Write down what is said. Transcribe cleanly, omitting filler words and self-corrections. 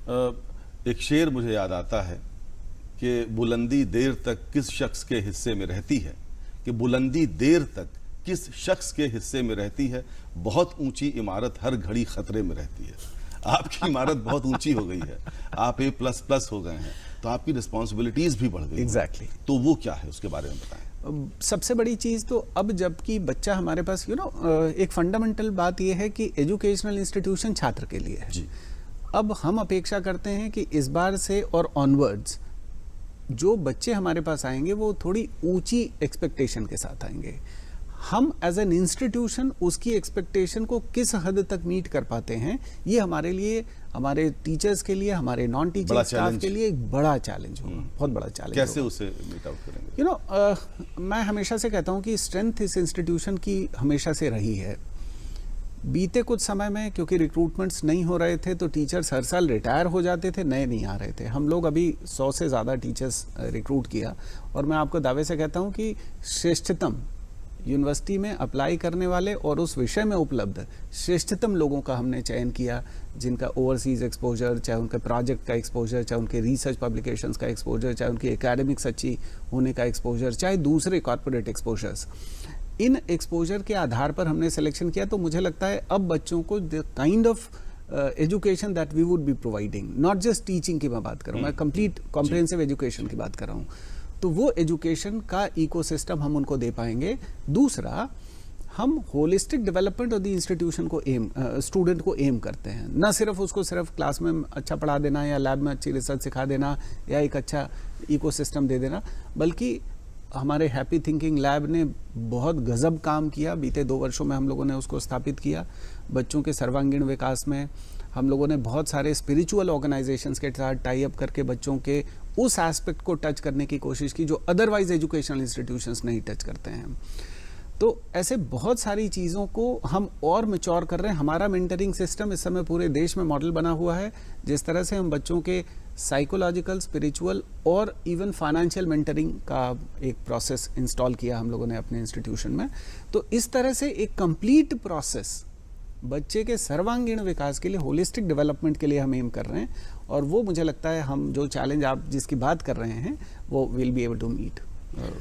एक शेर मुझे याद आता है कि बुलंदी देर तक किस शख्स के हिस्से में रहती है, कि बुलंदी देर तक किस शख्स के हिस्से में रहती है, बहुत ऊंची इमारत हर घड़ी खतरे में रहती है। आपकी इमारत बहुत ऊंची हो गई है, आप A++ हो गए हैं, तो आपकी रिस्पॉन्सिबिलिटीज भी बढ़ गई। एग्जैक्टली। तो वो क्या है, उसके बारे में बताएं। सबसे बड़ी चीज तो अब जबकि बच्चा हमारे पास एक फंडामेंटल बात यह है कि एजुकेशनल इंस्टीट्यूशन छात्र के लिए है। जी। अब हम अपेक्षा करते हैं कि इस बार से और ऑनवर्ड्स जो बच्चे हमारे पास आएंगे वो थोड़ी ऊंची एक्सपेक्टेशन के साथ आएंगे। हम एज एन इंस्टीट्यूशन उसकी एक्सपेक्टेशन को किस हद तक मीट कर पाते हैं, ये हमारे लिए, हमारे टीचर्स के लिए, हमारे नॉन टीचर स्टाफ के लिए एक बड़ा चैलेंज होगा, बहुत बड़ा चैलेंज। कैसे उसे मीट आउट करेंगे? मैं हमेशा से कहता हूं कि स्ट्रेंथ इस इंस्टीट्यूशन की हमेशा से रही है। बीते कुछ समय में क्योंकि रिक्रूटमेंट्स नहीं हो रहे थे तो टीचर्स हर साल रिटायर हो जाते थे, नए नहीं आ रहे थे। हम लोग अभी 100 से ज़्यादा टीचर्स रिक्रूट किया और मैं आपको दावे से कहता हूं कि श्रेष्ठतम यूनिवर्सिटी में अप्लाई करने वाले और उस विषय में उपलब्ध श्रेष्ठतम लोगों का हमने चयन किया, जिनका ओवरसीज एक्सपोजर, चाहे उनके प्रोजेक्ट का एक्सपोजर, चाहे उनके रिसर्च पब्लिकेशंस का एक्सपोजर, चाहे उनकी एकेडमिक्स अच्छी होने का एक्सपोजर, चाहे दूसरे कॉर्पोरेट एक्सपोजर्स, इन एक्सपोजर के आधार पर हमने सिलेक्शन किया। तो मुझे लगता है अब बच्चों को the kind of education that we would be providing, not just teaching की मैं बात कर रहा हूँ, मैं कंप्लीट कॉम्प्रिहेंसिव एजुकेशन की बात कर रहा हूँ, तो वो एजुकेशन का इकोसिस्टम हम उनको दे पाएंगे। दूसरा, हम holistic development of the institution को स्टूडेंट को एम करते हैं, ना सिर्फ उसको सिर्फ क्लास में अच्छा पढ़ा देना या लैब में अच्छी रिसर्च सिखा देना या एक अच्छा इकोसिस्टम दे देना, बल्कि हमारे हैप्पी थिंकिंग लैब ने बहुत गजब काम किया। बीते 2 वर्षों में हम लोगों ने उसको स्थापित किया। बच्चों के सर्वांगीण विकास में हम लोगों ने बहुत सारे स्पिरिचुअल ऑर्गेनाइजेशंस के साथ टाई अप करके बच्चों के उस एस्पेक्ट को टच करने की कोशिश की जो अदरवाइज एजुकेशनल इंस्टीट्यूशंस नहीं टच करते हैं। तो ऐसे बहुत सारी चीज़ों को हम और मैच्योर कर रहे हैं। हमारा मेंटरिंग सिस्टम इस समय पूरे देश में मॉडल बना हुआ है। जिस तरह से हम बच्चों के साइकोलॉजिकल, स्पिरिचुअल और इवन फाइनेंशियल मेंटरिंग का एक प्रोसेस इंस्टॉल किया हम लोगों ने अपने इंस्टीट्यूशन में, तो इस तरह से एक कंप्लीट प्रोसेस बच्चे के सर्वांगीण विकास के लिए, होलिस्टिक डेवलपमेंट के लिए हम एम कर रहे हैं। और वो मुझे लगता है हम जो चैलेंज आप जिसकी बात कर रहे हैं वो will be able to meet.